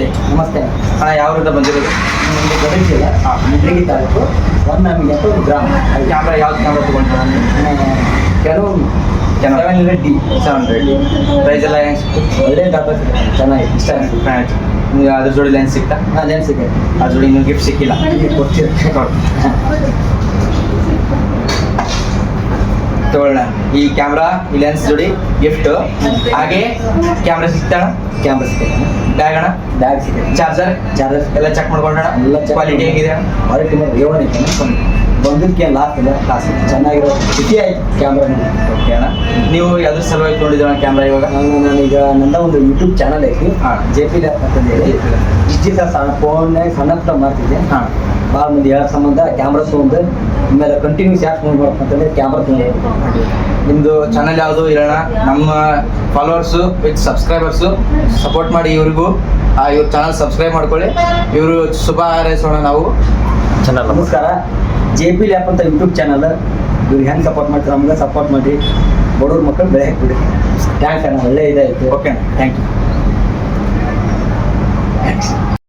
ನಮಸ್ತೆ. ನಮಸ್ತೆ. ಅಣ್ಣ ಯಾವ್ರಿಂದ ಬಂದಿರೋದು? ನಮ್ಮದು ಗದಗ ಜಿಲ್ಲೆ ಮುಂಡ್ರಿಗಿ ತಾಲೂಕು ಹೊನ್ನಾಮಿಗೆ ಅಂತ ಒಂದು ಗ್ರಾಮ. ಕ್ಯಾಮ್ರಾ ಯಾವ್ದು ಕ್ಯಾಮ್ರಾ ತೊಗೊಂಡ್ರೆ? ಕೆಲವು Canon 700D 700. ಪ್ರೈಸ್ ಎಲ್ಲ ಹೆಂಗೆ ಸಿಕ್ತು? ಒಳ್ಳೆ ಡಬ್ಬ ಚೆನ್ನಾಗಿ ಇಷ್ಟ ಆಯಿತು. ಆಯ್ತು. ನಿಮ್ಗೆ ಅದ್ರ ಜೋಡಿ ಲೆನ್ಸ್ ಸಿಕ್ತಾ? ಲೆನ್ಸ್ ಸಿಗುತ್ತೆ. ಅದ್ರ ಜೋಡಿ ಇನ್ನೂ ಗಿಫ್ಟ್ ಸಿಕ್ಕಿಲ್ಲ. ಕೊಡ್ತೀರಿ ತಗೊಳ್ಳೋಣ. ಈ ಕ್ಯಾಮ್ರಾ, ಈ ಲೆನ್ಸ್ ಜೋಡಿ ಗಿಫ್ಟ್, ಹಾಗೆ ಕ್ಯಾಮ್ರಾ ಸಿಗ್ತಾಣ, ಕ್ಯಾಮ್ರಾ ಸಿಗುತ್ತೆ. ಬ್ಯಾಗ್ ಅಣ್ಣ, ಬ್ಯಾಗ್ ಸಿಗುತ್ತೆ. ಚಾರ್ಜರ್ ಎಲ್ಲ ಚೆಕ್ ಮಾಡ್ಕೊಂಡೋಣ. ಎಲ್ಲ check ಕ್ವಾಲಿಟಿ ಹೇಗಿದೆ? ಕ್ವಾಲಿಟಿ ರೇವಣ ಬಂದಕ್ಕೆ ಲಾಸ್ಟ್ ಇಲ್ಲ. ಕ್ಲಾಸ್ ಚೆನ್ನಾಗಿರೋ ಖುಷಿ ಆಯ್ತು ಕ್ಯಾಮ್ರಾ ನೋಡಿ. ಓಕೆ ಅಣ್ಣ. ನೀವು ಯಾವ್ದ್ರ ಸಲುವಾಗಿ ತೊಗೊಂಡಿದ್ದೀರ ಕ್ಯಾಮ್ರಾ ಇವಾಗ? ನಾನೀಗ ನನ್ನ ಒಂದು ಯೂಟ್ಯೂಬ್ ಚಾನಲ್ ಐತಿ, ಹಾಂ. JP ಲ್ಯಾಬ್ ಅಂತಂದು ಹೇಳಿ. ಇಷ್ಟಿಲ್ಲ ಫೋನ್ನಾಗ ಸಣ್ಣ ಪುಟ್ಟ ಮಾಡ್ತಿದ್ದೆ. ಹಾಂ. ಭಾಳ ಮಂದಿ ಹೇಳೋ ಸಂಬಂಧ ಕ್ಯಾಮ್ರಾ ತೊಗೊಂಡು ಆಮೇಲೆ ಕಂಟಿನ್ಯೂಸ್ ಯಾಕೆ ನೋಡ್ಬೇಕು ಅಂತಂದ್ರೆ ಕ್ಯಾಮ್ರಾ ತೊಗೊಂಡು. ನಿಮ್ಮದು ಚಾನಲ್ ಯಾವುದು ಇರೋಣ? ನಮ್ಮ ಫಾಲೋವರ್ಸು ವಿತ್ ಸಬ್ಸ್ಕ್ರೈಬರ್ಸು ಸಪೋರ್ಟ್ ಮಾಡಿ ಇವ್ರಿಗೂ. ಇವ್ರ ಚಾನಲ್ ಸಬ್ಸ್ಕ್ರೈಬ್ ಮಾಡ್ಕೊಳ್ಳಿ. ಇವರು ಶುಭ ಹಾರೈಸೋಣ ನಾವು. ನಮಸ್ಕಾರ. JP ಲ್ಯಾಬ್ ಅಂತ ಯೂಟ್ಯೂಬ್ ಚಾನಲ್. ಇವ್ರಿಗೆ ಹೆಂಗೆ ಸಪೋರ್ಟ್ ಮಾಡ್ತಾರೆ ನಮ್ಗೆ ಸಪೋರ್ಟ್ ಮಾಡಿ. ಬಡವ್ರ ಮಕ್ಕಳು ಬೆಳೆ ಹಾಕ್ಬಿಡಿ. ಥ್ಯಾಂಕ್ಸ್ ಅಣ್ಣ, ಒಳ್ಳೆ ಇದಾಯಿತು. Okay, thank you.